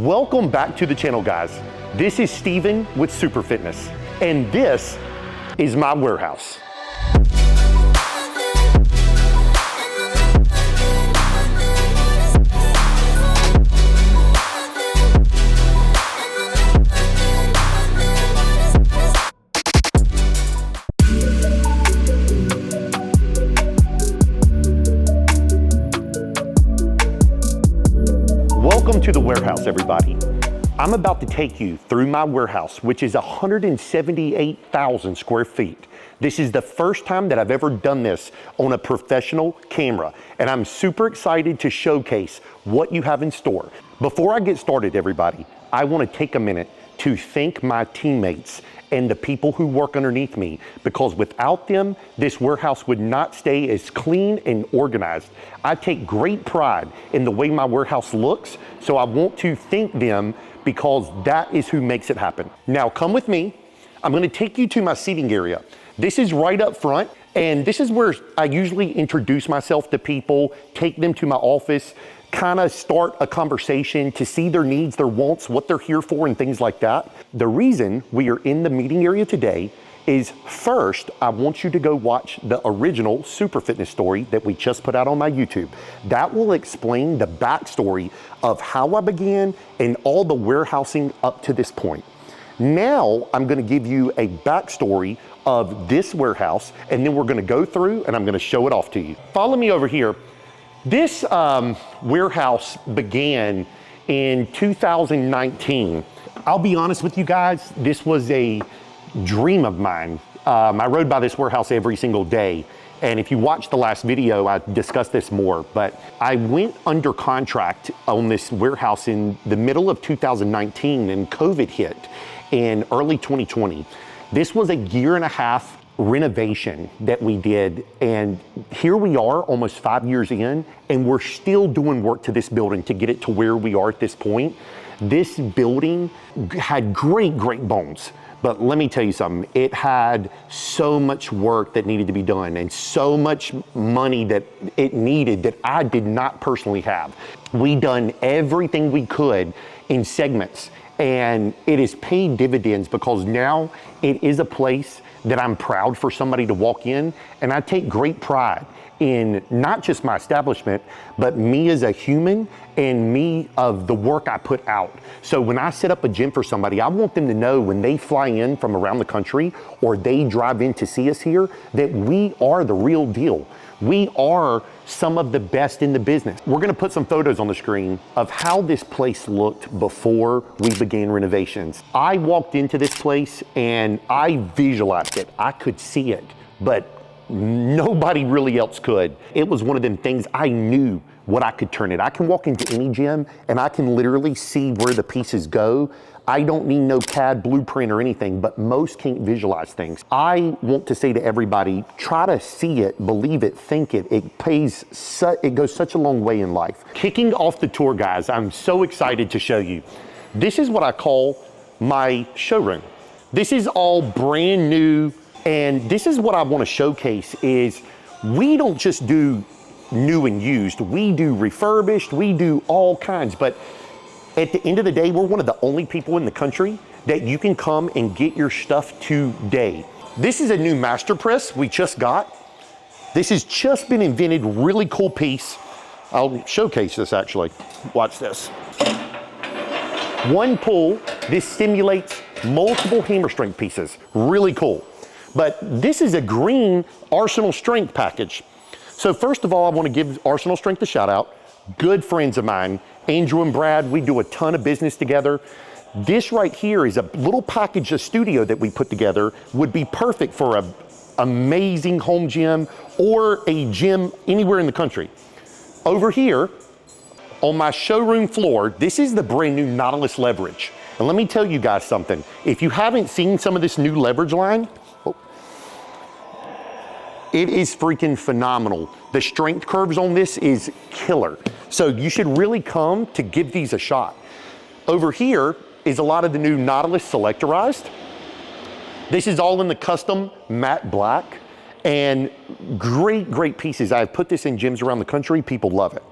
Welcome back to the channel, guys. This is Steven with Super Fitness, and this is my warehouse. Welcome to the warehouse, everybody. I'm about to take you through my warehouse, which is 178,000 square feet. This is the first time that I've ever done this on a professional camera, and I'm super excited to showcase what you have in store. Before I get started, everybody, I want to take a minute to thank my teammates and the people who work underneath me, because without them, this warehouse would not stay as clean and organized. I take great pride in the way my warehouse looks, so I want to thank them because that is who makes it happen. Now come with me. I'm gonna take you to my seating area. This is right up front, and this is where I usually introduce myself to people, take them to my office, kind of start a conversation to see their needs, their wants, what they're here for, and things like that. The reason we are in the meeting area today is, first, I want you to go watch the original Super Fitness story that we just put out on my YouTube. That will explain the backstory of how I began and all the warehousing up to this point. Now, I'm gonna give you a backstory of this warehouse, and then we're gonna go through and I'm gonna show it off to you. Follow me over here. This warehouse began in 2019. I'll be honest with you guys, this was a dream of mine. I rode by this warehouse every single day. And if you watch the last video, I discussed this more, but I went under contract on this warehouse in the middle of 2019 and COVID hit in early 2020. This was a 1.5 year renovation that we did, and here we are almost 5 years in, and we're still doing work to this building to get it to where we are at this point. This building had great bones, but let me tell you something, it had so much work that needed to be done and so much money that it needed that I did not personally have. We done everything we could in segments, and it has paid dividends because now it is a place that I'm proud for somebody to walk in, and I take great pride in not just my establishment, but me as a human and me of the work I put out. So when I set up a gym for somebody, I want them to know when they fly in from around the country or they drive in to see us here, that we are the real deal. We are some of the best in the business. We're gonna put some photos on the screen of how this place looked before we began renovations. I walked into this place and I visualized it. I could see it, but nobody really else could. It was one of them things I knew what I could turn it. I can walk into any gym and I can literally see where the pieces go. I don't need no CAD blueprint or anything, but most can't visualize things. I want to say to everybody, try to see it, believe it, think it. It goes such a long way in life. Kicking off the tour, guys, I'm so excited to show you. This is what I call my showroom. This is all brand new, and this is what I want to showcase is we don't just do new and used, we do refurbished, we do all kinds, but at the end of the day, we're one of the only people in the country that you can come and get your stuff today. This is a new master press we just got. This has just been invented, really cool piece. I'll showcase this actually. Watch this. One pull, this stimulates multiple hammer strength pieces. Really cool. But this is a green Arsenal Strength package. So first of all, I want to give Arsenal Strength a shout out. Good friends of mine, Andrew and Brad, we do a ton of business together. This right here is a little package, a studio that we put together, would be perfect for an amazing home gym or a gym anywhere in the country. Over here, on my showroom floor, this is the brand new Nautilus leverage. And let me tell you guys something. If you haven't seen some of this new leverage line, it is freaking phenomenal. The strength curves on this is killer. So you should really come to give these a shot. Over here is a lot of the new Nautilus Selectorized. This is all in the custom matte black and great pieces. I've put this in gyms around the country, people love it.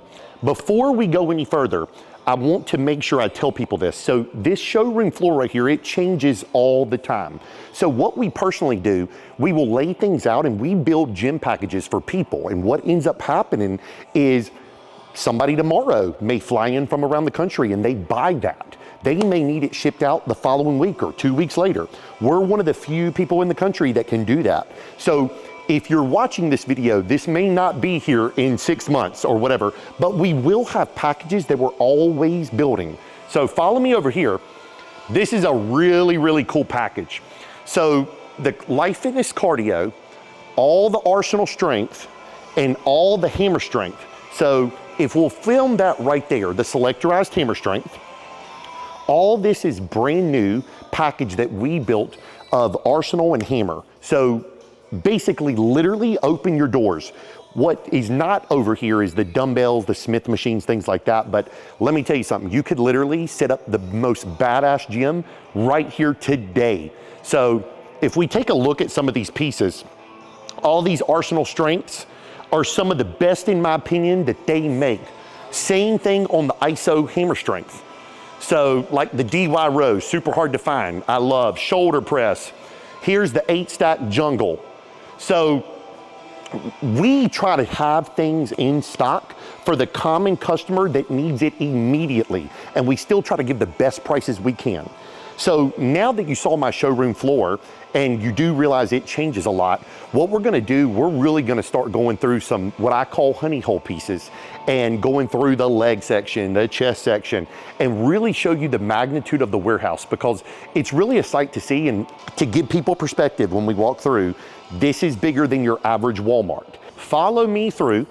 Before we go any further, I want to make sure I tell people this. So this showroom floor right here, it changes all the time. So what we personally do, we will lay things out and we build gym packages for people. And what ends up happening is somebody tomorrow may fly in from around the country and they buy that. They may need it shipped out the following week or 2 weeks later. We're one of the few people in the country that can do that. So if you're watching this video, this may not be here in 6 months or whatever, but we will have packages that we're always building. So follow me over here. This is a really, really cool package. So the Life Fitness Cardio, all the Arsenal strength, and all the hammer strength. So if we'll film that right there, the selectorized hammer strength, all this is brand new package that we built of Arsenal and hammer. So basically, literally open your doors. What is not over here is the dumbbells, the Smith machines, things like that. But let me tell you something, you could literally set up the most badass gym right here today. So if we take a look at some of these pieces, all these Arsenal strengths are some of the best, in my opinion, that they make. Same thing on the ISO hammer strength. So like the DY row, super hard to find. I love shoulder press. Here's the 8-stack jungle. So we try to have things in stock for the common customer that needs it immediately. And we still try to give the best prices we can. So now that you saw my showroom floor and you do realize it changes a lot, what we're gonna do, we're really gonna start going through some what I call honey hole pieces and going through the leg section, the chest section, and really show you the magnitude of the warehouse, because it's really a sight to see. And to give people perspective when we walk through, this is bigger than your average Walmart. Follow me through.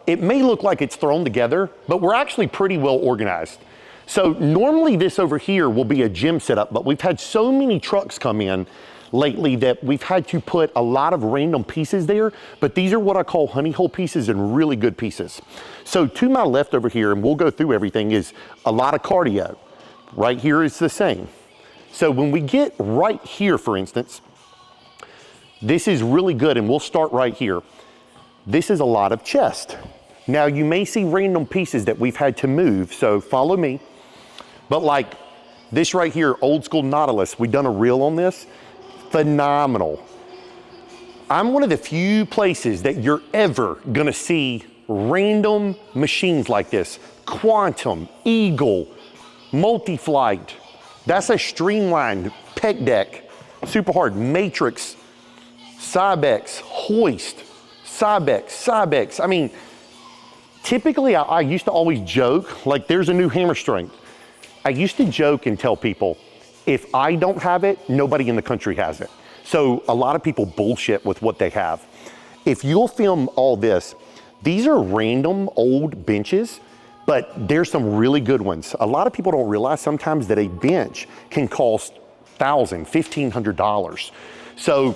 It may look like it's thrown together, but we're actually pretty well organized. So normally this over here will be a gym setup, but we've had so many trucks come in lately that we've had to put a lot of random pieces there, but these are what I call honey hole pieces and really good pieces. So to my left over here, and we'll go through everything, is a lot of cardio. Right here is the same. So when we get right here, for instance, this is really good, and we'll start right here. This is a lot of chest. Now you may see random pieces that we've had to move, so follow me. But like this right here, old school Nautilus, we've done a reel on this, phenomenal. I'm one of the few places that you're ever gonna see random machines like this. Quantum, Eagle, Multi-Flight, that's a streamlined pec deck, super hard, Matrix, Cybex, Hoist, Cybex. I mean, typically I used to always joke, like there's a new hammer strength. I used to joke and tell people, if I don't have it, nobody in the country has it. So a lot of people bullshit with what they have. If you'll film all this, these are random old benches, but there's some really good ones. A lot of people don't realize sometimes that a bench can cost $1,000, $1,500. So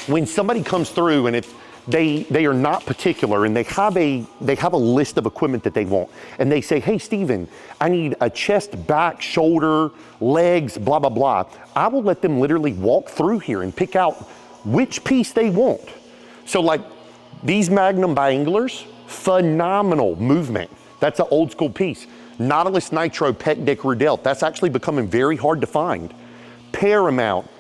when somebody comes through and if they are not particular and they have a list of equipment that they want, and they say, hey Steven, I need a chest, back, shoulder, legs, blah, blah, blah. I will let them literally walk through here and pick out which piece they want. So like these Magnum Biangulars, phenomenal movement. That's an old school piece. Nautilus Nitro Pec Deck Redelt, that's actually becoming very hard to find. Paramount,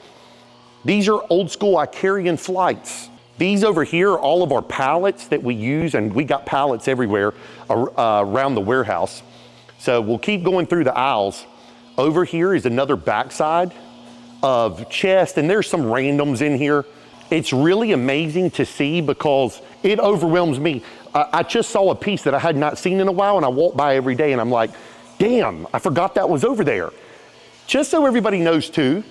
these are old school Icarian flights. These over here are all of our pallets that we use, and we got pallets everywhere around the warehouse. So we'll keep going through the aisles. Over here is another backside of chest, and there's some randoms in here. It's really amazing to see because it overwhelms me. I just saw a piece that I had not seen in a while, and I walk by every day and I'm like, damn, I forgot that was over there. Just so everybody knows too,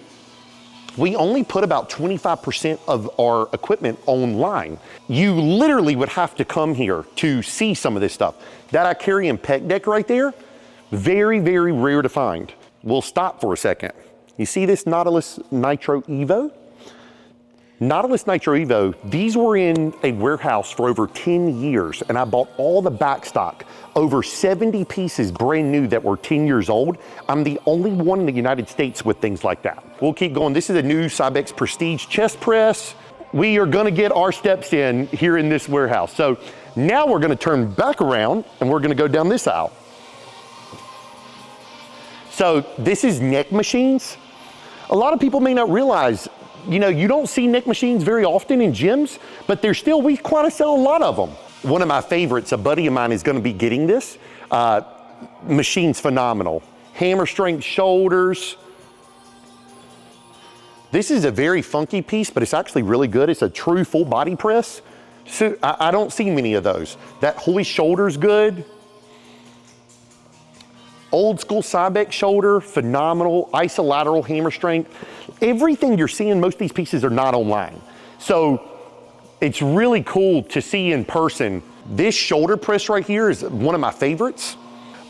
we only put about 25% of our equipment online. You literally would have to come here to see some of this stuff. That Icarian pec deck right there, very, very rare to find. We'll stop for a second. You see this Nautilus Nitro Evo? Nautilus Nitro Evo, these were in a warehouse for over 10 years, and I bought all the back stock, over 70 pieces brand new that were 10 years old. I'm the only one in the United States with things like that. We'll keep going. This is a new Cybex Prestige chest press. We are gonna get our steps in here in this warehouse. So Now we're gonna turn back around and we're gonna go down this aisle. So this is neck machines. A lot of people may not realize, you don't see neck machines very often in gyms, but we quite sell a lot of them. One of my favorites, a buddy of mine is gonna be getting this. Machine's phenomenal. Hammer strength shoulders. This is a very funky piece, but it's actually really good. It's a true full body press. So I don't see many of those. That holy shoulder's good. Old school Cybex shoulder, phenomenal. Isolateral hammer strength. Everything you're seeing, most of these pieces are not online. So it's really cool to see in person. This shoulder press right here is one of my favorites.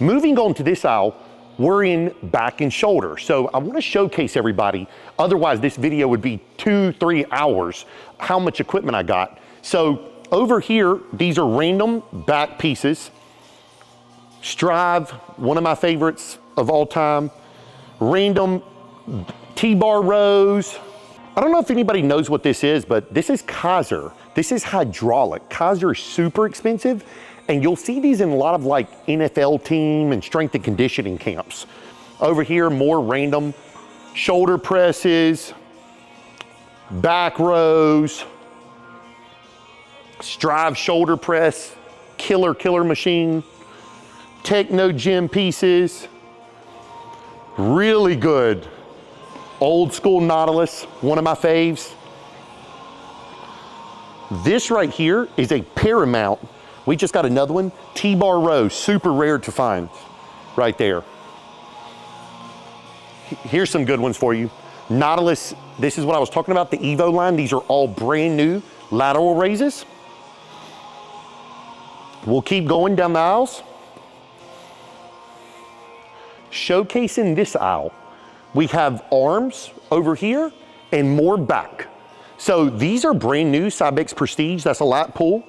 Moving on to this aisle, we're in back and shoulder. So I want to showcase everybody. Otherwise this video would be 2-3 hours, how much equipment I got. So over here, these are random back pieces. Strive, one of my favorites of all time. Random T-bar rows. I don't know if anybody knows what this is, but this is Kaiser. This is hydraulic. Kaiser is super expensive, and you'll see these in a lot of like NFL team and strength and conditioning camps. Over here, more random shoulder presses, back rows, Strive shoulder press, killer machine, Techno gym pieces, really good. Old school Nautilus, one of my faves. This right here is a Paramount. We just got another one, T-bar row, super rare to find, right there. Here's some good ones for you. Nautilus, this is what I was talking about, the Evo line. These are all brand new lateral raises. We'll keep going down the aisles. Showcasing this aisle, we have arms over here and more back. So these are brand new Cybex Prestige, that's a lat pull.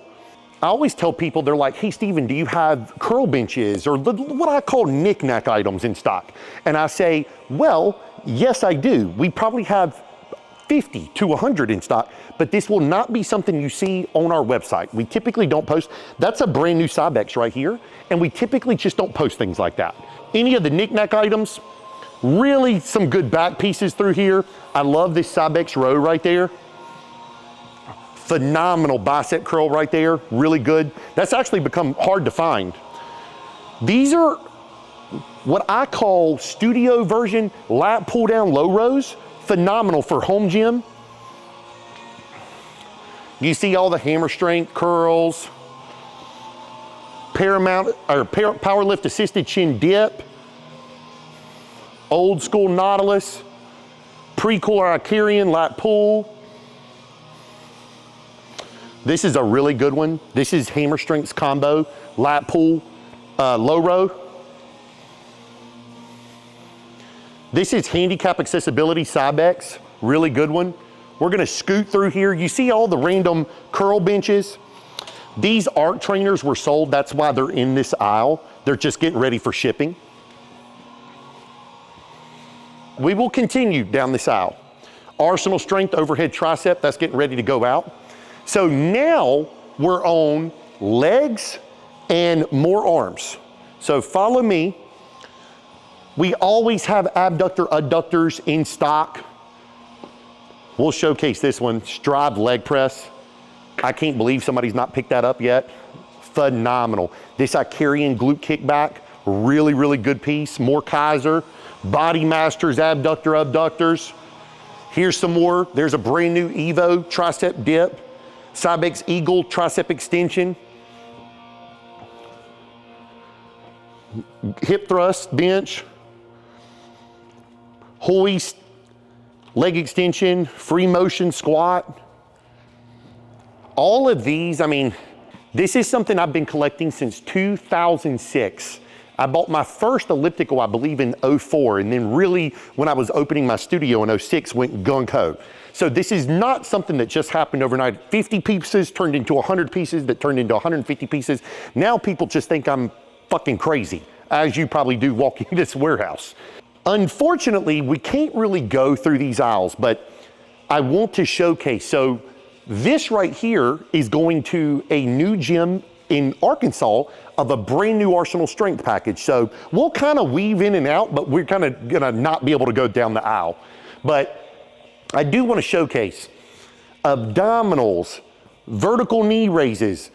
I always tell people, they're like, hey Steven, do you have curl benches or what I call knick-knack items in stock? And I say, well, yes I do. We probably have 50 to 100 in stock, but this will not be something you see on our website. We typically don't post. That's a brand new Cybex right here, and we typically just don't post things like that. Any of the knick-knack items, really some good back pieces through here. I love this Cybex row right there. Phenomenal bicep curl right there, really good. That's actually become hard to find. These are what I call studio version lat pull down low rows. Phenomenal for home gym. You see all the hammer strength curls, Paramount or power lift assisted chin dip, old school Nautilus, pre-cooler Icarian lat pull. This is a really good one. This is hammer strengths combo, lat pull, low row. This is handicap accessibility Cybex, really good one. We're gonna scoot through here. You see all the random curl benches. These ARC trainers were sold, that's why they're in this aisle. They're just getting ready for shipping. We will continue down this aisle. Arsenal strength overhead tricep, that's getting ready to go out. So now we're on legs and more arms. So follow me. We always have abductor adductors in stock. We'll showcase this one, Strive leg press. I can't believe somebody's not picked that up yet. Phenomenal. This Icarian glute kickback, really good piece. More Kaiser, Body Masters abductors. Here's some more. There's a brand new Evo tricep dip, Cybex Eagle tricep extension, hip thrust bench, hoist, leg extension, free motion squat. All of these, I mean, this is something I've been collecting since 2006. I bought my first elliptical, I believe, in 04, and then really, when I was opening my studio in 06, went gung-ho. So this is not something that just happened overnight. 50 pieces turned into 100 pieces that turned into 150 pieces. Now people just think I'm fucking crazy, as you probably do walking this warehouse. Unfortunately, we can't really go through these aisles, but I want to showcase. So this right here is going to a new gym in Arkansas of a brand new Arsenal strength package. So we'll kind of weave in and out, but we're kind of gonna not be able to go down the aisle. But I do want to showcase abdominals, vertical knee raises,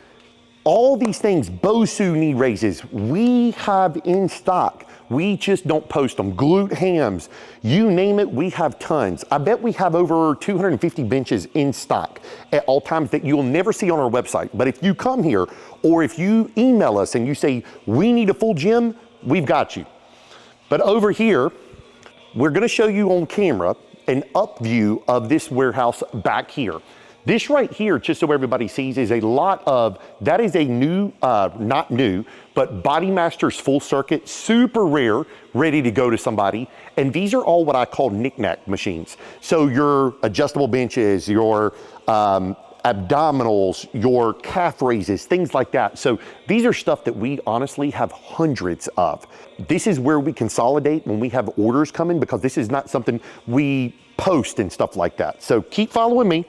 all these things, Bosu knee raises, we have in stock. We just don't post them. Glute hams, you name it, we have tons. I bet we have over 250 benches in stock at all times that you'll never see on our website. But if you come here or if you email us and you say, we need a full gym, we've got you. But over here, we're gonna show you on camera an up view of this warehouse back here. This right here, just so everybody sees, is a lot of, that is a new, not new, but Body Masters full circuit, super rare, ready to go to somebody. And these are all what I call knick-knack machines. So your adjustable benches, your abdominals, your calf raises, things like that. So these are stuff that we honestly have hundreds of. This is where we consolidate when we have orders coming, because this is not something we post and stuff like that. So keep following me.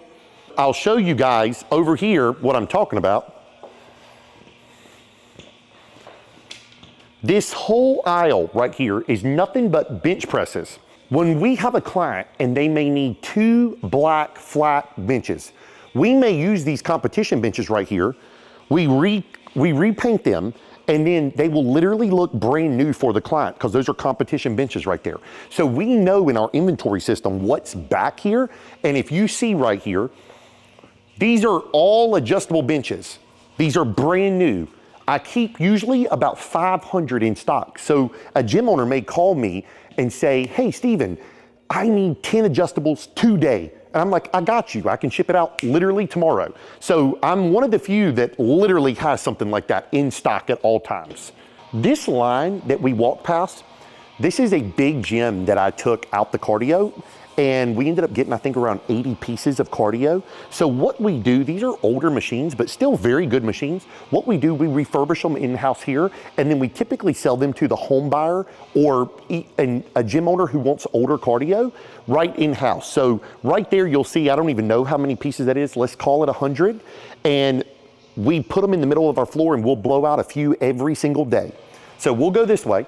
I'll show you guys over here what I'm talking about. This whole aisle right here is nothing but bench presses. When we have a client and they may need 2 black flat benches, we may use these competition benches right here. We repaint them, and then they will literally look brand new for the client, because those are competition benches right there. So we know in our inventory system what's back here. And if you see right here, these are all adjustable benches. These are brand new. I keep usually about 500 in stock. So a gym owner may call me and say, hey, Steven, I need 10 adjustables today. And I'm like, I got you. I can ship it out literally tomorrow. So I'm one of the few that literally has something like that in stock at all times. This line that we walk past, this is a big gym that I took out the cardio, and we ended up getting, I think, around 80 pieces of cardio. So what we do, these are older machines, but still very good machines. What we do, we refurbish them in-house here, and then we typically sell them to the home buyer or a gym owner who wants older cardio right in-house. So right there, you'll see, I don't even know how many pieces that is. Let's call it 100. And we put them in the middle of our floor, and we'll blow out a few every single day. So we'll go this way.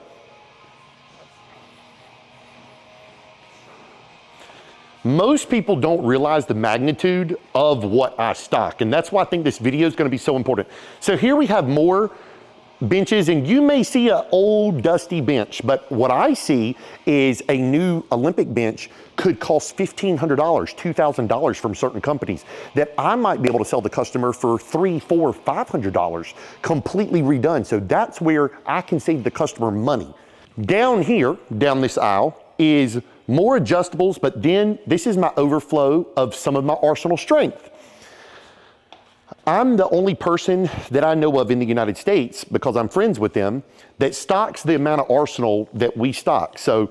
Most people don't realize the magnitude of what I stock, and that's why I think this video is going to be so important. So here we have more benches, and you may see an old dusty bench, but what I see is a new Olympic bench could cost $1,500, $2,000 from certain companies that I might be able to sell the customer for $300, $400, $500, completely redone. So that's where I can save the customer money. Down here, down this aisle, is more adjustables, but then this is my overflow of some of my Arsenal strength. I'm the only person that I know of in the United States, because I'm friends with them, that stocks the amount of Arsenal that we stock. So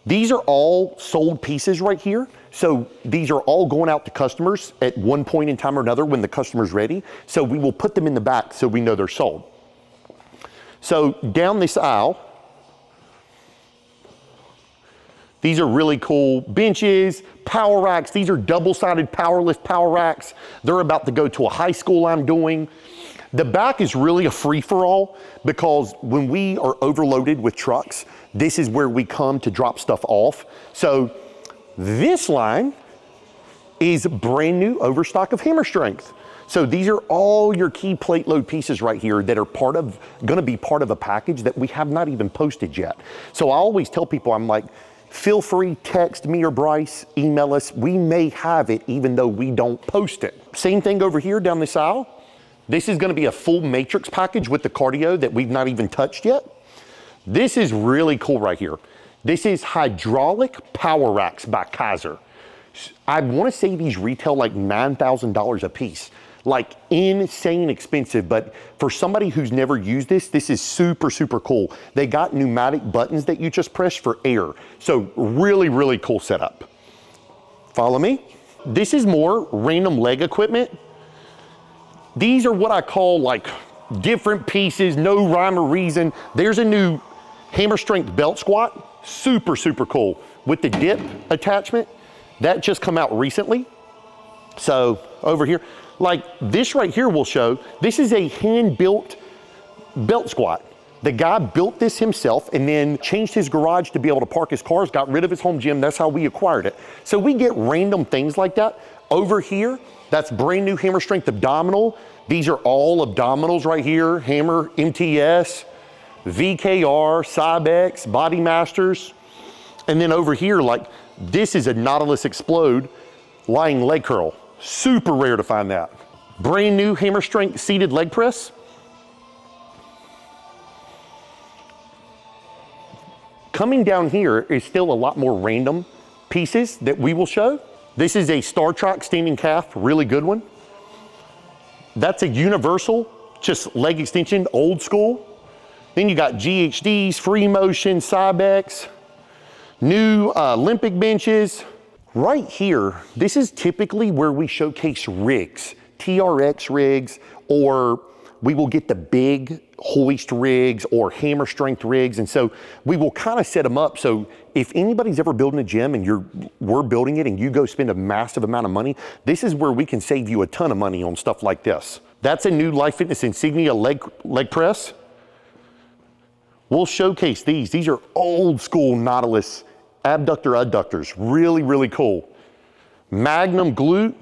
these are all sold pieces right here. So these are all going out to customers at one point in time or another when the customer's ready. So we will put them in the back so we know they're sold. So down this aisle, these are really cool benches, power racks. These are double-sided power lift power racks. They're about to go to a high school I'm doing. The back is really a free-for-all, because when we are overloaded with trucks, this is where we come to drop stuff off. So this line is brand new overstock of hammer strength. So these are all your key plate load pieces right here that are gonna be part of a package that we have not even posted yet. So I always tell people, I'm like, feel free, text me or Bryce, email us. We may have it even though we don't post it. Same thing over here down this aisle. This is gonna be a full matrix package with the cardio that we've not even touched yet. This is really cool right here. This is hydraulic power racks by Kaiser. I wanna say these retail like $9,000 a piece. Like insane expensive, but for somebody who's never used this, this is super, super cool. They got pneumatic buttons that you just press for air. So really, really cool setup. Follow me. This is more random leg equipment. These are what I call like different pieces, no rhyme or reason. There's a new hammer strength belt squat, super, super cool with the dip attachment. That just come out recently. So over here, Like this right here will show, this is a hand-built belt squat. The guy built this himself and then changed his garage to be able to park his cars, got rid of his home gym. That's how we acquired it. So we get random things like that. Over here, that's brand new hammer strength abdominal. These are all abdominals right here. Hammer, MTS, VKR, Cybex, Body Masters. And then over here, like this is a Nautilus Explode lying leg curl. Super rare to find that. Brand new hammer strength seated leg press. Coming down here is still a lot more random pieces that we will show. This is a Star Trek standing calf, really good one. That's a universal, just leg extension, old school. Then you got GHDs, free motion, Cybex, new Olympic benches. Right here, this is typically where we showcase rigs, TRX rigs, or we will get the big hoist rigs or hammer strength rigs. And so we will kind of set them up. So if anybody's ever building a gym and we're building it and you go spend a massive amount of money, this is where we can save you a ton of money on stuff like this. That's a new Life Fitness Insignia leg press. We'll showcase these. These are old school Nautilus abductor adductors. Really, really cool. Magnum glute.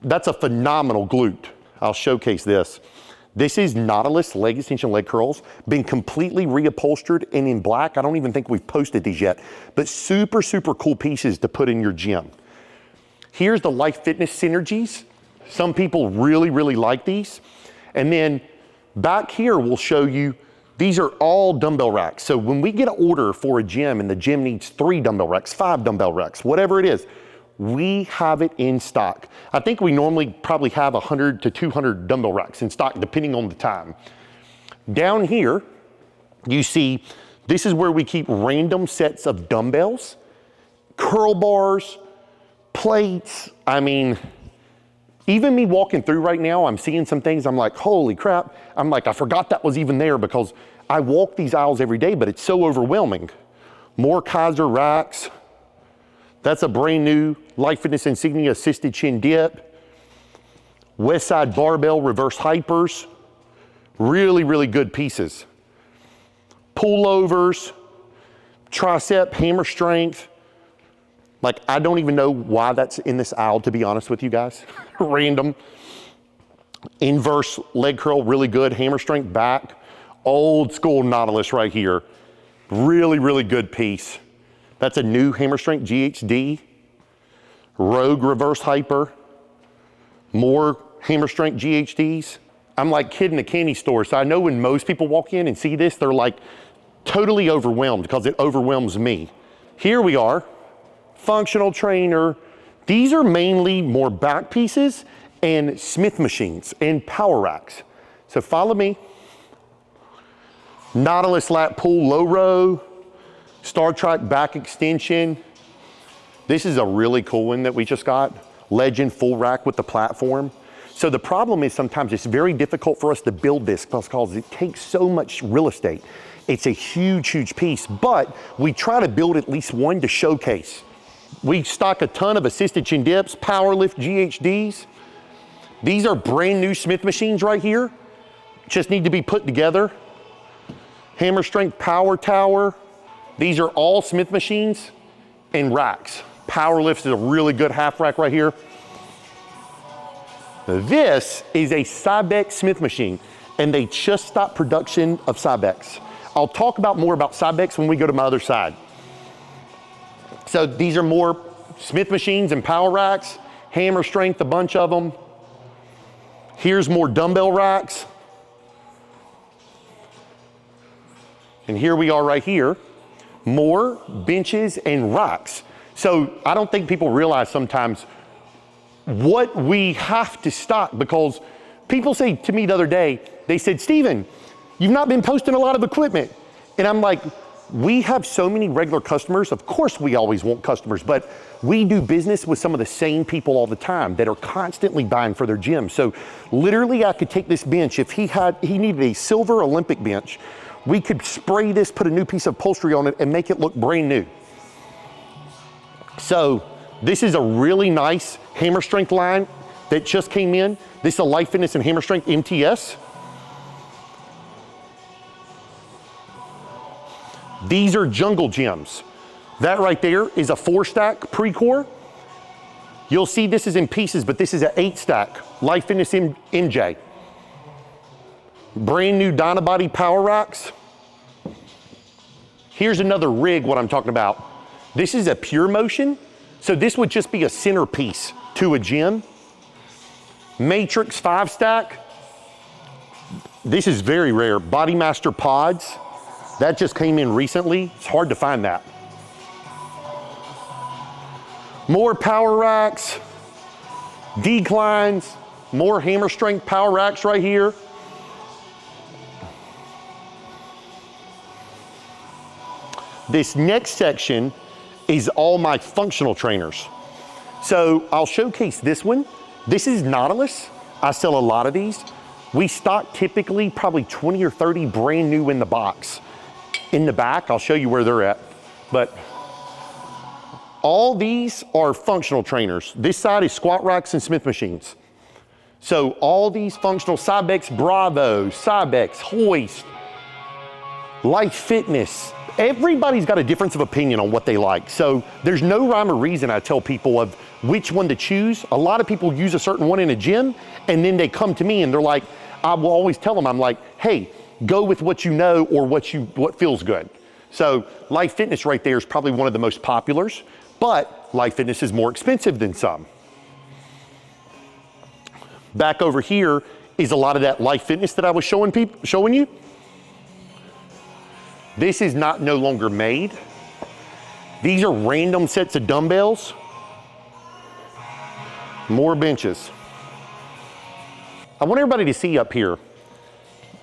That's a phenomenal glute. I'll showcase this. This is Nautilus leg extension leg curls, been completely reupholstered and in black. I don't even think we've posted these yet, but super, super cool pieces to put in your gym. Here's the Life Fitness Synergies. Some people really, really like these. And then back here, we'll show you, these are all dumbbell racks. So when we get an order for a gym and the gym needs 3 dumbbell racks, 5 dumbbell racks, whatever it is, we have it in stock. I think we normally probably have 100 to 200 dumbbell racks in stock, depending on the time. Down here, you see, this is where we keep random sets of dumbbells, curl bars, plates. I mean, even me walking through right now, I'm seeing some things, I'm like, holy crap. I'm like, I forgot that was even there because I walk these aisles every day, but it's so overwhelming. More Kaiser racks. That's a brand new Life Fitness Insignia assisted chin dip. West Side barbell reverse hypers. Really, really good pieces. Pullovers, tricep hammer strength. Like, I don't even know why that's in this aisle, to be honest with you guys. Random. Inverse leg curl, really good. Hammer strength back. Old school Nautilus right here. Really, really good piece. That's a new hammer strength GHD. Rogue reverse hyper. More hammer strength GHDs. I'm like kid in a candy store. So I know when most people walk in and see this, they're like totally overwhelmed because it overwhelms me. Here we are, functional trainer. These are mainly more back pieces and Smith machines and power racks. So follow me. Nautilus lat pull low row. Star Trek back extension. This is a really cool one that we just got. Legend full rack with the platform. So the problem is sometimes it's very difficult for us to build this because it takes so much real estate. It's a huge, huge piece, but we try to build at least one to showcase. We stock a ton of assisted chin dips, power lift GHDs. These are brand new Smith machines right here. Just need to be put together. Hammer strength power tower. These are all Smith machines and racks. Power lift is a really good half rack right here. This is a Cybex Smith machine, and they just stopped production of Cybex. I'll talk more about Cybex when we go to my other side. So these are more Smith machines and power racks, hammer strength, a bunch of them. Here's more dumbbell racks. And here we are right here. More benches and racks. So I don't think people realize sometimes what we have to stock, because people say to me the other day, they said, Steven, you've not been posting a lot of equipment. And I'm like, we have so many regular customers. Of course we always want customers, but we do business with some of the same people all the time that are constantly buying for their gym. So literally I could take this bench, if he needed a silver Olympic bench, we could spray this, put a new piece of upholstery on it and make it look brand new. So this is a really nice hammer strength line. that just came in. This is a Life Fitness and Hammer Strength MTS. These are jungle gyms. That right there is a 4-stack pre-core. You'll see this is in pieces, but this is an 8-stack Life Fitness MJ. Brand new Dynabody power racks. Here's another rig, what I'm talking about. This is a Pure Motion, so this would just be a centerpiece to a gym. Matrix 5-stack. This is very rare. Bodymaster pods. That just came in recently. It's hard to find that. More power racks, declines, more hammer strength power racks right here. This next section is all my functional trainers. So I'll showcase this one. This is Nautilus. I sell a lot of these. We stock typically probably 20 or 30 brand new in the box. In the back, I'll show you where they're at. But all these are functional trainers. This side is squat racks and Smith machines. So all these functional, Cybex Bravo, Cybex, Hoist, Life Fitness, everybody's got a difference of opinion on what they like. So there's no rhyme or reason I tell people of which one to choose. A lot of people use a certain one in a gym and then they come to me and they're like, I will always tell them, I'm like, hey, go with what you know or what feels good. So Life Fitness right there is probably one of the most populars, but Life Fitness is more expensive than some. Back over here is a lot of that Life Fitness that I was showing you. This is no longer made. These are random sets of dumbbells. More benches. I want everybody to see up here.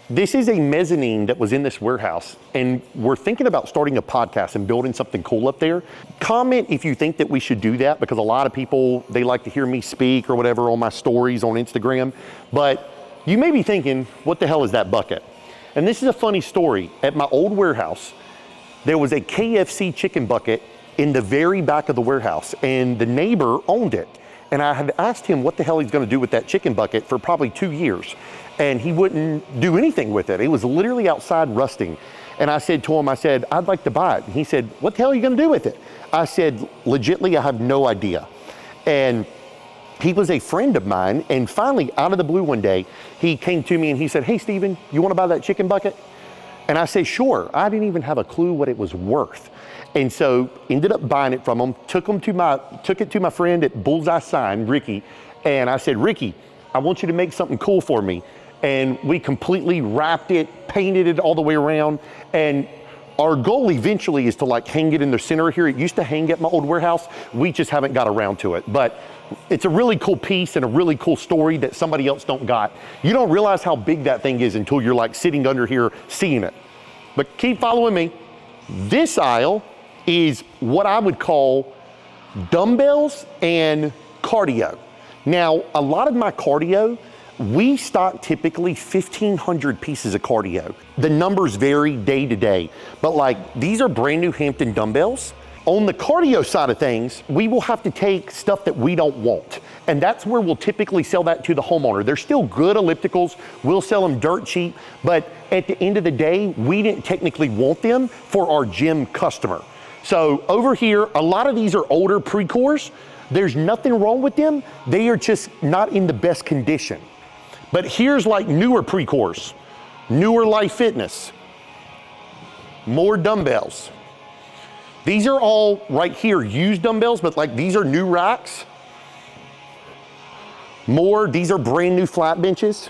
This is a mezzanine that was in this warehouse, and we're thinking about starting a podcast and building something cool up there. Comment if you think that we should do that, because a lot of people, they like to hear me speak or whatever on my stories on Instagram. But you may be thinking, what the hell is that bucket? And this is a funny story. At my old warehouse, there was a KFC chicken bucket in the very back of the warehouse, and the neighbor owned it. And I had asked him what the hell he's gonna do with that chicken bucket for probably 2 years. And he wouldn't do anything with it. It was literally outside rusting. And I said to him, I said, I'd like to buy it. And he said, what the hell are you gonna do with it? I said, legitly, I have no idea. And he was a friend of mine, and finally, out of the blue one day, he came to me and he said, hey, Steven, you wanna buy that chicken bucket? And I said, sure. I didn't even have a clue what it was worth. And so ended up buying it from him, took it to my friend at Bullseye Sign, Ricky, and I said, Ricky, I want you to make something cool for me. And we completely wrapped it, painted it all the way around. And our goal eventually is to like hang it in the center here. It used to hang at my old warehouse. We just haven't got around to it. But it's a really cool piece and a really cool story that somebody else don't got. You don't realize how big that thing is until you're like sitting under here seeing it. But keep following me. This aisle is what I would call dumbbells and cardio. Now, a lot of my cardio, we stock typically 1,500 pieces of cardio. The numbers vary day to day, but like these are brand new Hampton dumbbells. On the cardio side of things, we will have to take stuff that we don't want. And that's where we'll typically sell that to the homeowner. They're still good ellipticals. We'll sell them dirt cheap, but at the end of the day, we didn't technically want them for our gym customer. So over here, a lot of these are older pre-cores. There's nothing wrong with them. They are just not in the best condition. But here's like newer pre-cores, newer Life Fitness, more dumbbells. These are all right here used dumbbells, but like these are new racks. More, these are brand new flat benches.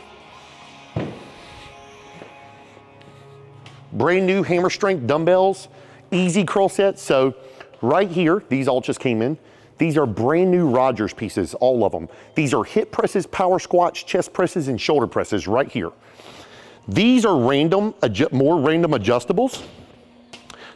Brand new hammer strength dumbbells, easy curl sets. So right here, these all just came in. These are brand new Rogers pieces, all of them. These are hip presses, power squats, chest presses, and shoulder presses right here. These are more random adjustables.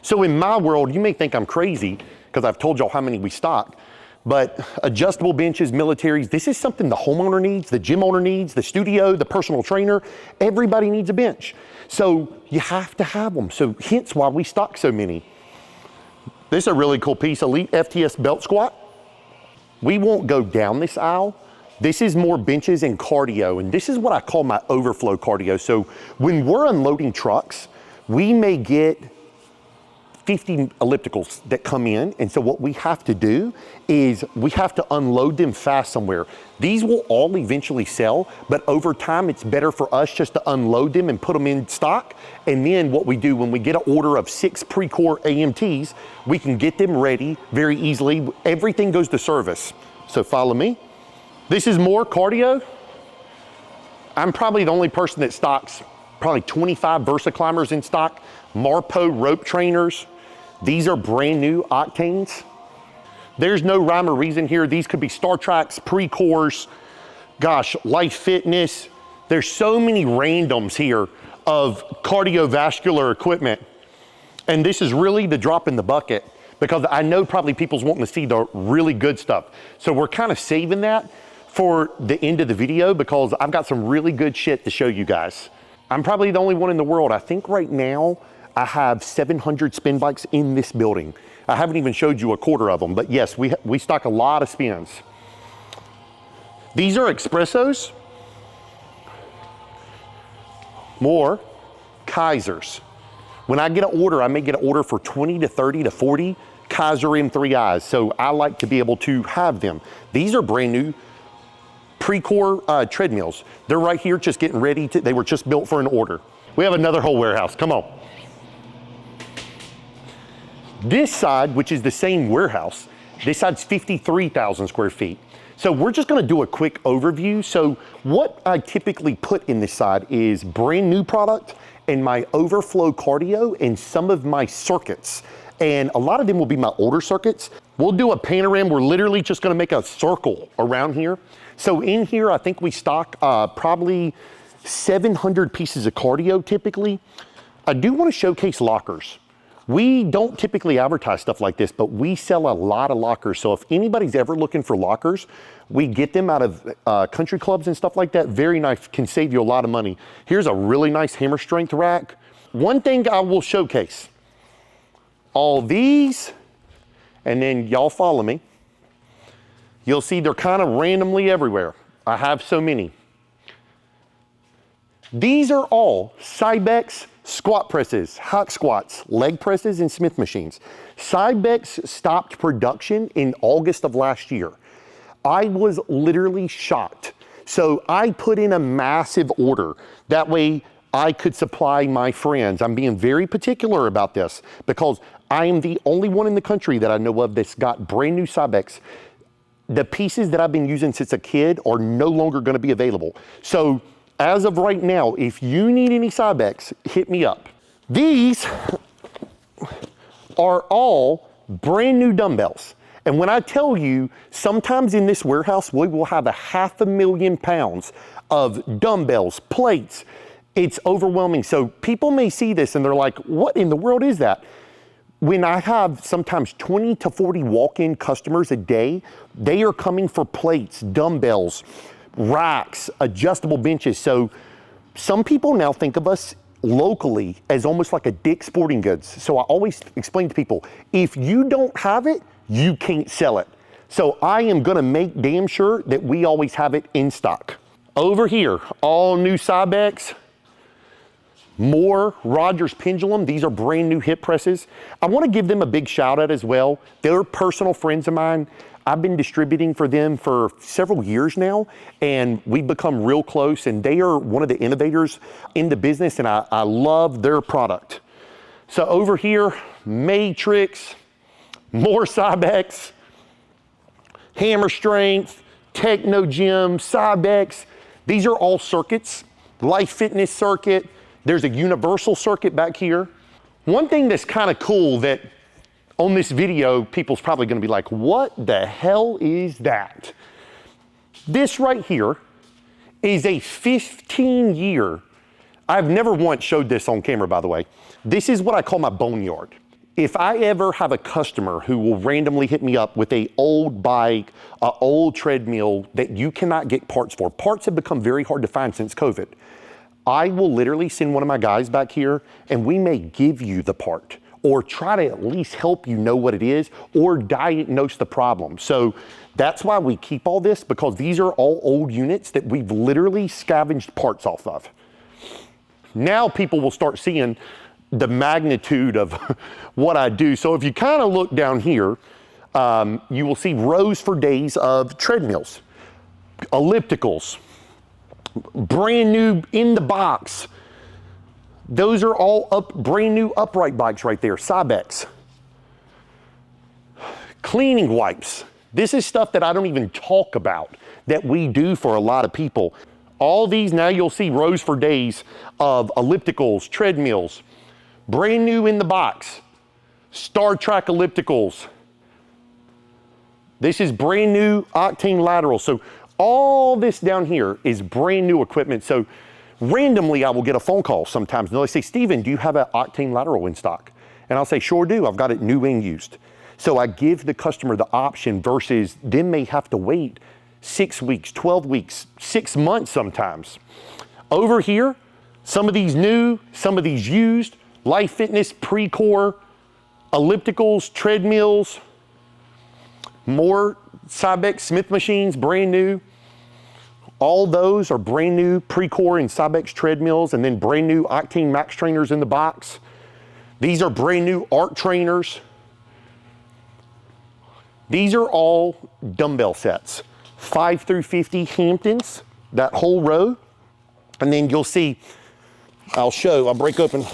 So in my world, you may think I'm crazy because I've told y'all how many we stock, but adjustable benches, militaries, this is something the homeowner needs, the gym owner needs, the studio, the personal trainer, everybody needs a bench. So you have to have them. So hence why we stock so many. This is a really cool piece, Elite FTS belt squat. We won't go down this aisle, This is more benches and cardio, and this is what I call my overflow cardio. So when we're unloading trucks, we may get 50 ellipticals that come in, and so what we have to do is we have to unload them fast somewhere. These will all eventually sell, but over time it's better for us just to unload them and put them in stock. And then what we do when we get an order of 6 Precor AMTs, we can get them ready very easily. Everything goes to service. So follow me. This is more cardio. I'm probably the only person that stocks probably 25 Versa climbers in stock, Marpo rope trainers. These are brand new Octanes. There's no rhyme or reason here. These could be Star Treks, Precors, gosh, Life Fitness. There's so many randoms here of cardiovascular equipment. And this is really the drop in the bucket because I know probably people's wanting to see the really good stuff. So we're kind of saving that for the end of the video because I've got some really good shit to show you guys. I'm probably the only one in the world. I think right now I have 700 spin bikes in this building. I haven't even showed you a quarter of them, but yes, we stock a lot of spins. These are espressos. More Kaisers. When I get an order, I may get an order for 20 to 30 to 40 Kaiser M3Is. So I like to be able to have them. These are brand new Precor treadmills. They're right here just getting ready to, they were just built for an order. We have another whole warehouse, come on. This side, which is the same warehouse, this side's 53,000 square feet. So we're just gonna do a quick overview. So what I typically put in this side is brand new product and my overflow cardio and some of my circuits. And a lot of them will be my older circuits. We'll do a panorama. We're literally just gonna make a circle around here. So in here, I think we stock probably 700 pieces of cardio typically. I do wanna showcase lockers. We don't typically advertise stuff like this, but we sell a lot of lockers. So if anybody's ever looking for lockers, we get them out of country clubs and stuff like that. Very nice, can save you a lot of money. Here's a really nice hammer strength rack. One thing I will showcase, all these, and then y'all follow me. You'll see they're kind of randomly everywhere. I have so many. These are all Cybex squat presses, hack squats, leg presses, and Smith machines. Cybex stopped production in August of last year. I was literally shocked. So I put in a massive order. That way I could supply my friends. I'm being very particular about this because I am the only one in the country that I know of that's got brand new Cybex. The pieces that I've been using since a kid are no longer gonna be available. So as of right now, if you need any Cybex, hit me up. These are all brand new dumbbells. And when I tell you, sometimes in this warehouse, we will have 500,000 pounds of dumbbells, plates. It's overwhelming. So people may see this and they're like, what in the world is that? When I have sometimes 20 to 40 walk-in customers a day, they are coming for plates, dumbbells, racks, adjustable benches. So some people now think of us locally as almost like a Dick's Sporting Goods. So I always explain to people, if you don't have it, you can't sell it. So I am gonna make damn sure that we always have it in stock. Over here, all new Cybex. More Rogers Pendulum. These are brand new hip presses. I want to give them a big shout out as well. They're personal friends of mine. I've been distributing for them for several years now, and we've become real close, and they are one of the innovators in the business, and I love their product. So over here, Matrix, more Cybex, Hammer Strength, Techno Gym, Cybex. These are all circuits. Life Fitness circuit. There's a universal circuit back here. One thing that's kind of cool that on this video, people's probably gonna be like, what the hell is that? This right here is a 15-year, I've never once showed this on camera, by the way. This is what I call my boneyard. If I ever have a customer who will randomly hit me up with an old bike, an old treadmill that you cannot get parts for, parts have become very hard to find since COVID. I will literally send one of my guys back here and we may give you the part, or try to at least help you know what it is or diagnose the problem. So that's why we keep all this, because these are all old units that we've literally scavenged parts off of. Now people will start seeing the magnitude of what I do. So if you kind of look down here, you will see rows for days of treadmills, ellipticals, brand new in the box. Those are all brand new upright bikes right there, Cybex. Cleaning wipes. This is stuff that I don't even talk about that we do for a lot of people. All these, now you'll see rows for days of ellipticals, treadmills, brand new in the box, Star Trek ellipticals. This is brand new Octane lateral. So all this down here is brand new equipment. So randomly I will get a phone call sometimes and they'll say, Steven, do you have an Octane lateral in stock? And I'll say, sure do, I've got it new and used. So I give the customer the option versus them may have to wait 6 weeks, 12 weeks, 6 months sometimes. Over here, some of these new, some of these used, Life Fitness, Precor, ellipticals, treadmills, more Cybex Smith machines, brand new. All those are brand new Precor and Cybex treadmills, and then brand new Octane Max trainers in the box. These are brand new Arc trainers. These are all dumbbell sets, 5 through 50 Hamptons, that whole row. And then you'll see, I'll break open.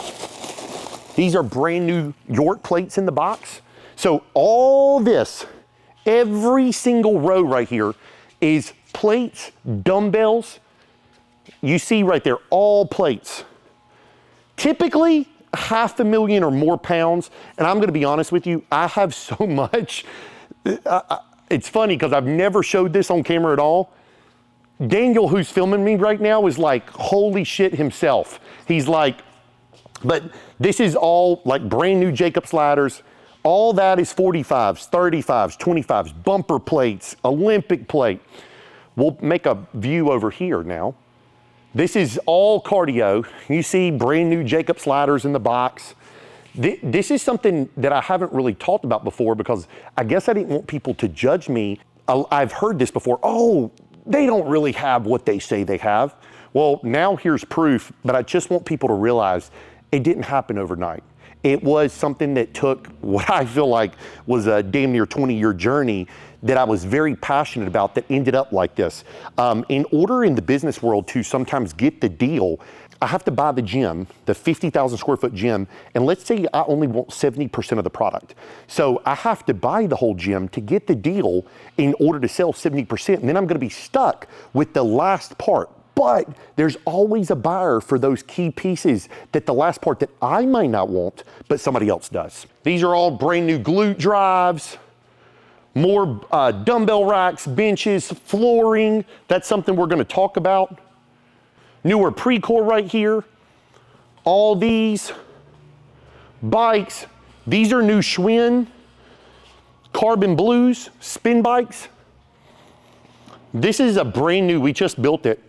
These are brand new York plates in the box. So all this, every single row right here is plates, dumbbells. You see right there, all plates. Typically, 500,000 or more pounds. And I'm gonna be honest with you, I have so much. It's funny because I've never showed this on camera at all. Daniel, who's filming me right now, is like, holy shit himself. He's like, but this is all like brand new Jacobs ladders. All that is 45s, 35s, 25s, bumper plates, Olympic plate. We'll make a view over here now. This is all cardio. You see brand new Jacobs ladders in the box. This is something that I haven't really talked about before because I guess I didn't want people to judge me. I've heard this before. Oh, they don't really have what they say they have. Well, now here's proof, but I just want people to realize it didn't happen overnight. It was something that took what I feel like was a damn near 20-year journey that I was very passionate about that ended up like this. In order in the business world to sometimes get the deal, I have to buy the gym, the 50,000 square foot gym, and let's say I only want 70% of the product. So I have to buy the whole gym to get the deal in order to sell 70%, and then I'm gonna be stuck with the last part. But there's always a buyer for those key pieces that the last part that I might not want, but somebody else does. These are all brand new glute drives, more dumbbell racks, benches, flooring. That's something we're gonna talk about. Newer Precor right here. All these bikes. These are new Schwinn Carbon Blues spin bikes. This is a brand new, we just built it.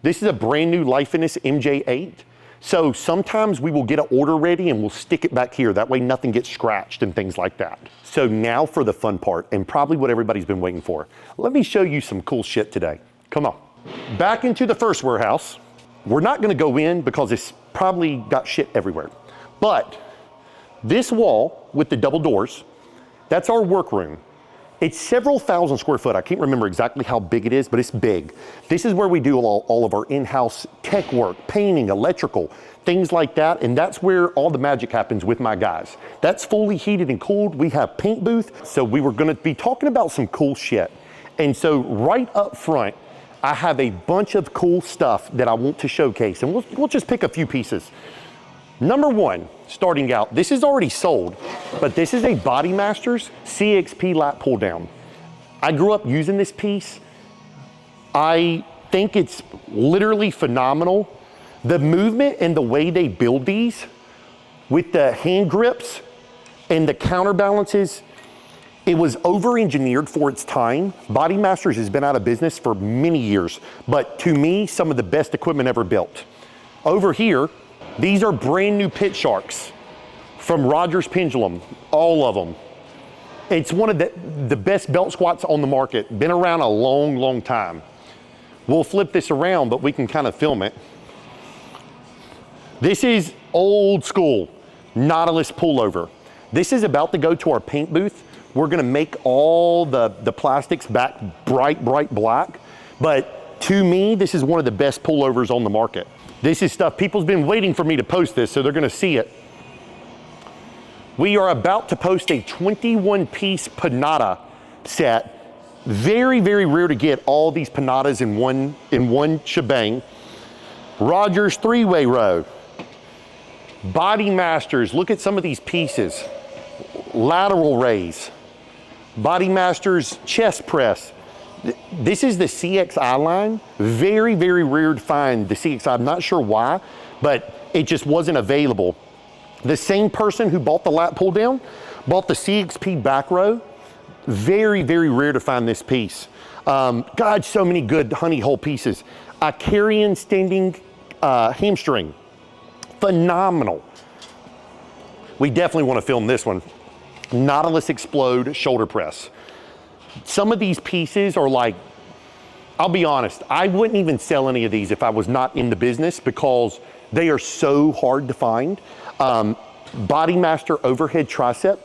This is a brand new Life Fitness MJ8. So sometimes we will get an order ready and we'll stick it back here. That way nothing gets scratched and things like that. So now for the fun part, and probably what everybody's been waiting for. Let me show you some cool shit today. Come on. Back into the first warehouse. We're not gonna go in because it's probably got shit everywhere. But this wall with the double doors, that's our workroom. It's several thousand square foot. I can't remember exactly how big it is, but it's big. This is where we do all of our in-house tech work, painting, electrical, things like that. And that's where all the magic happens with my guys. That's fully heated and cooled. We have paint booth. So we were gonna be talking about some cool shit. And so right up front, I have a bunch of cool stuff that I want to showcase, and we'll just pick a few pieces. Number one, starting out, this is already sold, but this is a Body Masters CXP lat pull down. I grew up using this piece. I think it's literally phenomenal. The movement and the way they build these with the hand grips and the counterbalances, it was over-engineered for its time. Body Masters has been out of business for many years, but to me, some of the best equipment ever built. Over here, these are brand new Pit Sharks, from Rogers Pendulum, all of them. It's one of the best belt squats on the market. Been around a long, long time. We'll flip this around, but we can kind of film it. This is old school Nautilus pullover. This is about to go to our paint booth. We're gonna make all the plastics back bright, bright black. But to me, this is one of the best pullovers on the market. This is stuff, people's been waiting for me to post this, so they're gonna see it. We are about to post a 21-piece Panada set. Very, very rare to get all these Panadas in one shebang. Rogers three-way row. Body Masters, look at some of these pieces. Lateral raise. Body Masters chest press. This is the CXI line. Very, very rare to find the CXI. I'm not sure why, but it just wasn't available. The same person who bought the lat pull down bought the CXP back row. Very, very rare to find this piece. God, so many good honey hole pieces. Icarian standing hamstring. Phenomenal. We definitely want to film this one. Nautilus Explode shoulder press. Some of these pieces are like, I'll be honest, I wouldn't even sell any of these if I was not in the business because they are so hard to find. Body Master overhead tricep.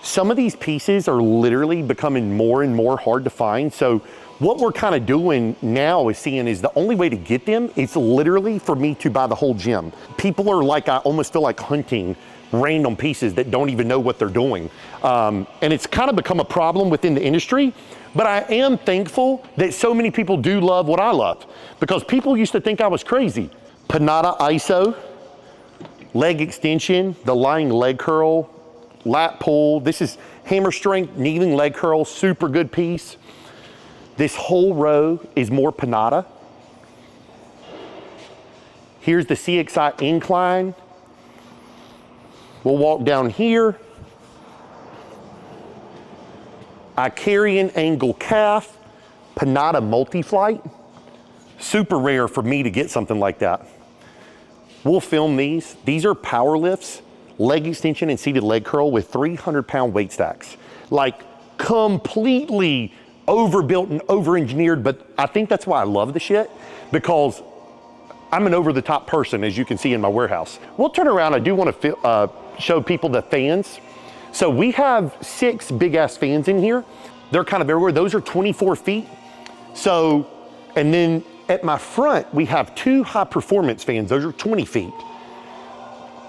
Some of these pieces are literally becoming more and more hard to find. So what we're kind of doing now is seeing is the only way to get them is literally for me to buy the whole gym. People are like, I almost feel like hunting random pieces that don't even know what they're doing. And it's kind of become a problem within the industry, but I am thankful that so many people do love what I love because people used to think I was crazy. Panada ISO, leg extension, the lying leg curl, lat pull. This is hammer strength, kneeling leg curl, super good piece. This whole row is more Panada. Here's the CXI incline. We'll walk down here. Icarian angle calf, Panada multi-flight. Super rare for me to get something like that. We'll film these. These are power lifts, leg extension and seated leg curl with 300-pound weight stacks. Like completely overbuilt and over-engineered, but I think that's why I love the shit because I'm an over-the-top person, as you can see in my warehouse. We'll turn around. I do want to show people the fans. So we have 6 big-ass fans in here. They're kind of everywhere. Those are 24 feet. So, and then at my front, we have 2 high-performance fans. Those are 20 feet.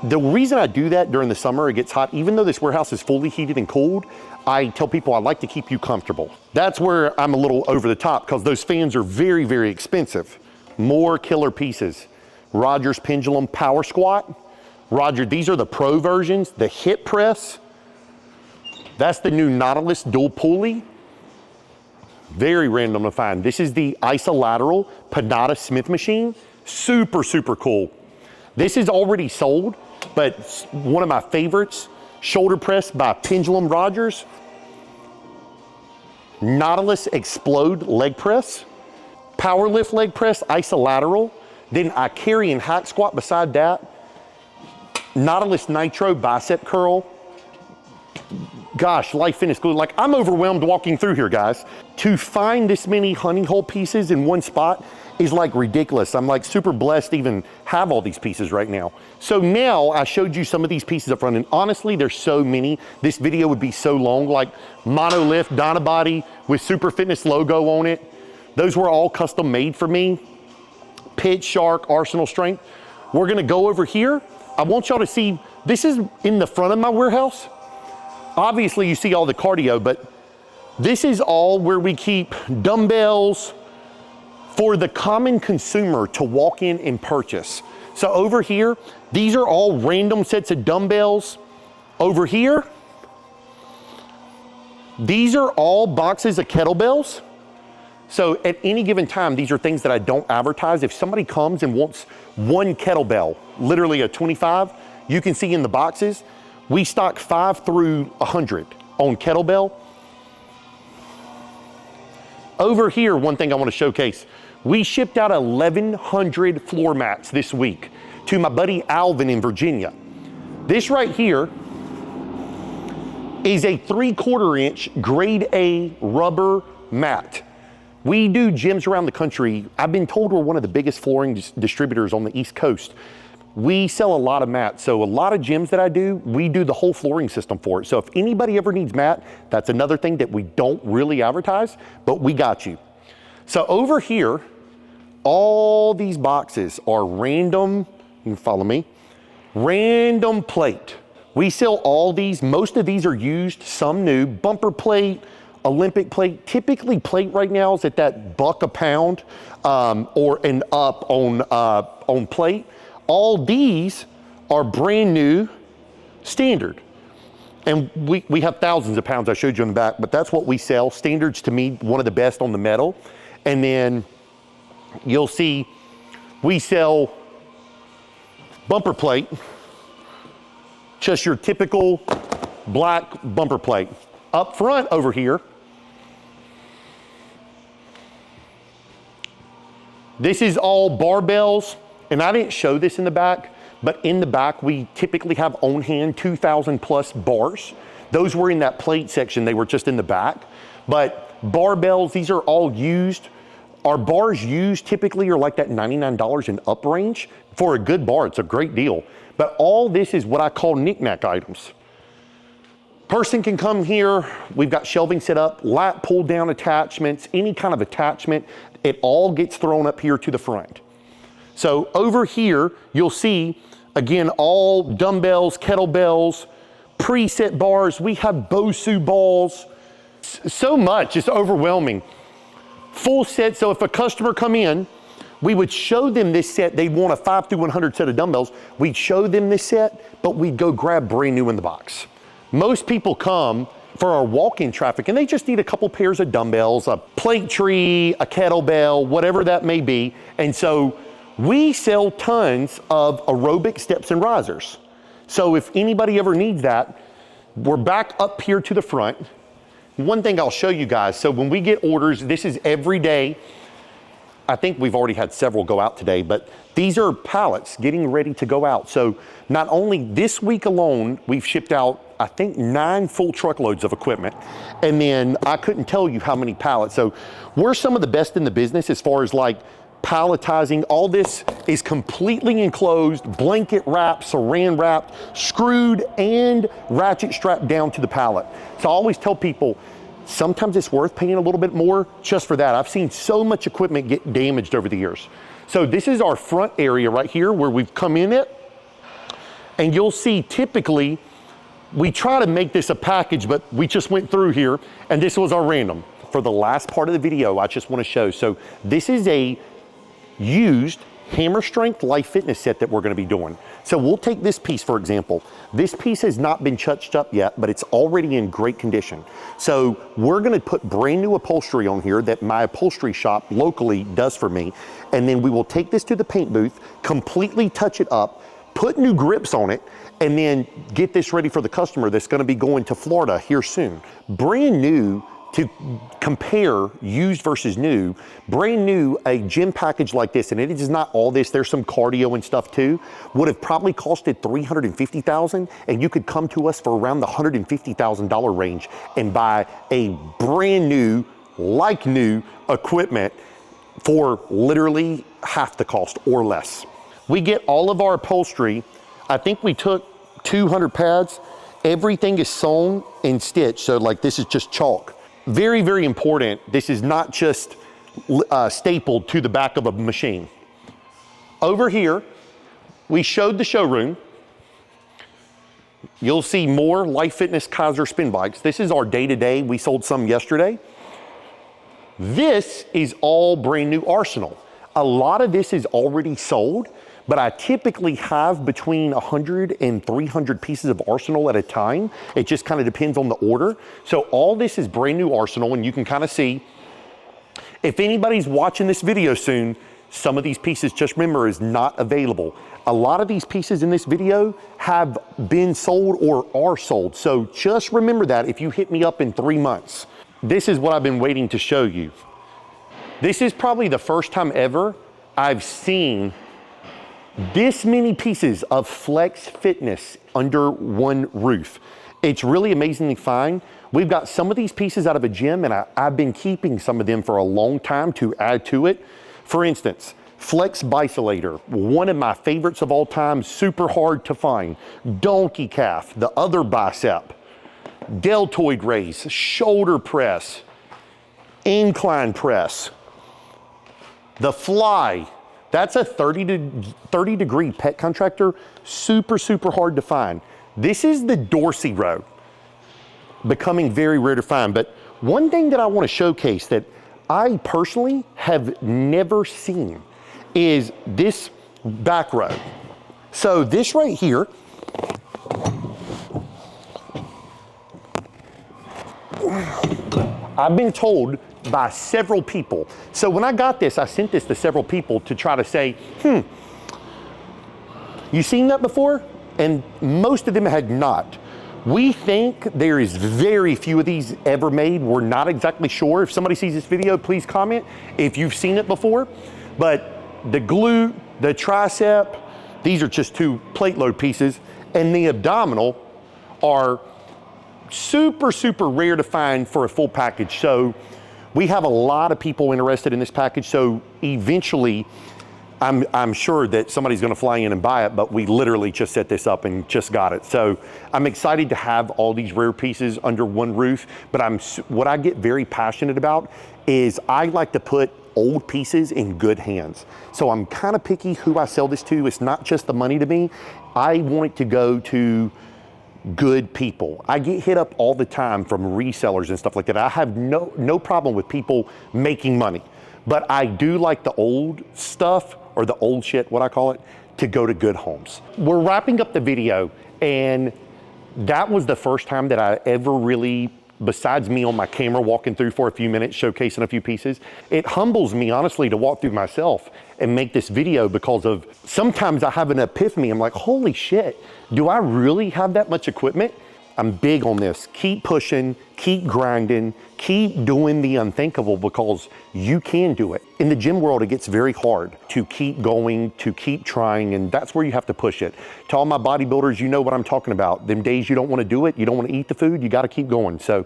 The reason I do that during the summer, it gets hot, even though this warehouse is fully heated and cooled, I tell people I like to keep you comfortable. That's where I'm a little over the top because those fans are very, very expensive. More killer pieces. Rogers Pendulum Power Squat. These are the pro versions. The hip press. That's the new Nautilus dual pulley. Very random to find. This is the isolateral Panada Smith machine. Super, super cool. This is already sold, but one of my favorites, shoulder press by Pendulum Rogers. Nautilus Explode leg press. Power lift leg press, isolateral. Then Icarian hack squat beside that. Nautilus Nitro bicep curl. Gosh, Life Fitness Glue. Like, I'm overwhelmed walking through here, guys. To find this many honey hole pieces in one spot is like ridiculous. I'm like super blessed to even have all these pieces right now. So now I showed you some of these pieces up front, and honestly, there's so many. This video would be so long, like monolift Dynabody with Super Fitness logo on it. Those were all custom made for me. Pitch Shark, Arsenal Strength. We're gonna go over here. I want y'all to see, this is in the front of my warehouse. Obviously you see all the cardio, but this is all where we keep dumbbells for the common consumer to walk in and purchase. So over here, these are all random sets of dumbbells. Over here, these are all boxes of kettlebells. So at any given time, these are things that I don't advertise. If somebody comes and wants one kettlebell, literally a 25, you can see in the boxes, we stock 5 through 100 on kettlebell. Over here, one thing I want to showcase, we shipped out 1,100 floor mats this week to my buddy Alvin in Virginia. This right here is a 3/4 inch grade A rubber mat. We do gyms around the country. I've been told we're one of the biggest flooring distributors on the East Coast. We sell a lot of mats. So a lot of gyms that I do, we do the whole flooring system for it. So if anybody ever needs mat, that's another thing that we don't really advertise, but we got you. So over here, all these boxes are random, you can follow me, random plate. We sell all these. Most of these are used, some new. Bumper plate, Olympic plate. Typically plate right now is at that $1 a pound or and up on plate. All these are brand new standard. And we have thousands of pounds I showed you in the back, but that's what we sell. Standard's to me one of the best on the metal. And then you'll see we sell bumper plate, just your typical black bumper plate. Up front over here, this is all barbells, and I didn't show this in the back, but in the back we typically have on hand 2,000 plus bars. Those were in that plate section, they were just in the back. But barbells, these are all used. Our bars used typically are like that $99 and up range. For a good bar, it's a great deal. But all this is what I call knickknack items. Person can come here, we've got shelving set up, lat pull down attachments, any kind of attachment, it all gets thrown up here to the front. So over here, you'll see, again, all dumbbells, kettlebells, preset bars, we have Bosu balls, so much, it's overwhelming. Full set, so if a customer come in, we would show them this set, they'd want a 5 through 100 set of dumbbells, we'd show them this set, but we'd go grab brand new in the box. Most people come for our walk-in traffic and they just need a couple pairs of dumbbells, a plate tree, a kettlebell, whatever that may be. And so we sell tons of aerobic steps and risers. So if anybody ever needs that, we're back up here to the front. One thing I'll show you guys, so when we get orders, this is every day. I think we've already had several go out today, but these are pallets getting ready to go out. So not only this week alone, we've shipped out, I think 9 full truckloads of equipment. And then I couldn't tell you how many pallets. So we're some of the best in the business as far as like palletizing. All this is completely enclosed, blanket wrapped, saran wrapped, screwed and ratchet strapped down to the pallet. So I always tell people, sometimes it's worth paying a little bit more just for that. I've seen so much equipment get damaged over the years. So this is our front area right here where we've come in it. And you'll see typically, we try to make this a package, but we just went through here and this was our random. For the last part of the video, I just want to show. So this is a used hammer strength life fitness set that we're going to be doing. So we'll take this piece, for example. This piece has not been touched up yet, but it's already in great condition. So we're going to put brand new upholstery on here that my upholstery shop locally does for me. And then we will take this to the paint booth, completely touch it up, put new grips on it, and then get this ready for the customer that's going to be going to Florida here soon. Brand new. To compare used versus new, brand new, a gym package like this, and it is not all this, there's some cardio and stuff too, would have probably costed $350,000, and you could come to us for around the $150,000 range and buy a brand new, like new equipment for literally half the cost or less. We get all of our upholstery. I think we took 200 pads. Everything is sewn and stitched, so like this is just chalk. Very, very important. This is not just stapled to the back of a machine. Over here, we showed the showroom. You'll see more Life Fitness Kaiser spin bikes. This is our day-to-day. We sold some yesterday. This is all brand new Arsenal. A lot of this is already sold, but I typically have between 100 and 300 pieces of Arsenal at a time. It just kind of depends on the order. So all this is brand new Arsenal, and you can kind of see, if anybody's watching this video soon, some of these pieces, just remember, is not available. A lot of these pieces in this video have been sold or are sold. So just remember that if you hit me up in 3 months. This is what I've been waiting to show you. This is probably the first time ever I've seen This many pieces of flex fitness under one roof. It's really amazingly fine. We've got some of these pieces out of a gym, and I've been keeping some of them for a long time to add to it. For instance, Flex Bicolator, one of my favorites of all time, super hard to find. Donkey calf, the other bicep. Deltoid raise, shoulder press, incline press. The Fly, that's a 30 degree pet contractor, super, super hard to find. This is the Dorsey row, becoming very rare to find. But one thing that I want to showcase that I personally have never seen is this back row. So this right here, I've been told by several people. So when I got this, I sent this to several people to try to say, you seen that before? And most of them had not. We think there is very few of these ever made. We're not exactly sure. If somebody sees this video, please comment if you've seen it before. But the glute, the tricep, these are just two plate load pieces, and the abdominal are super, super rare to find for a full package. So we have a lot of people interested in this package. So eventually, I'm sure that somebody's gonna fly in and buy it, but we literally just set this up and just got it. So I'm excited to have all these rare pieces under one roof, but what I get very passionate about is I like to put old pieces in good hands. So I'm kind of picky who I sell this to. It's not just the money to me. I want it to go to good people. I get hit up all the time from resellers and stuff like that. I have no problem with people making money, but I do like the old stuff, or the old shit, what I call it, to go to good homes. We're wrapping up the video, and that was the first time that I ever really, besides me on my camera walking through for a few minutes, showcasing a few pieces, it humbles me honestly to walk through myself and make this video, because of sometimes I have an epiphany. I'm like, holy shit, do I really have that much equipment? I'm big on this. Keep pushing, keep grinding, keep doing the unthinkable, because you can do it. In the gym world, it gets very hard to keep going, to keep trying, and that's where you have to push it. To all my bodybuilders, you know what I'm talking about. Them days you don't want to do it, you don't want to eat the food, you got to keep going. So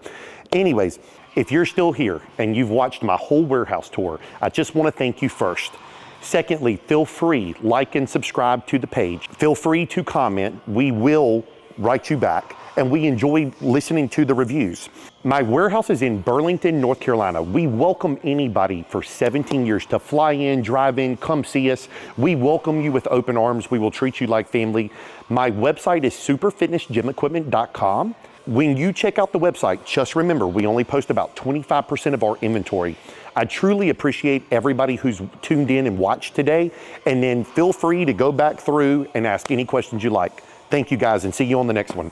anyways, if you're still here and you've watched my whole warehouse tour, I just want to thank you first. Secondly, feel free, like and subscribe to the page. Feel free to comment. We will write you back, and we enjoy listening to the reviews. My warehouse is in Burlington, North Carolina. We welcome anybody for 17 years to fly in, drive in, come see us. We welcome you with open arms. We will treat you like family. My website is superfitnessgymequipment.com. When you check out the website, just remember, we only post about 25% of our inventory. I truly appreciate everybody who's tuned in and watched today, and then feel free to go back through and ask any questions you like. Thank you guys, and see you on the next one.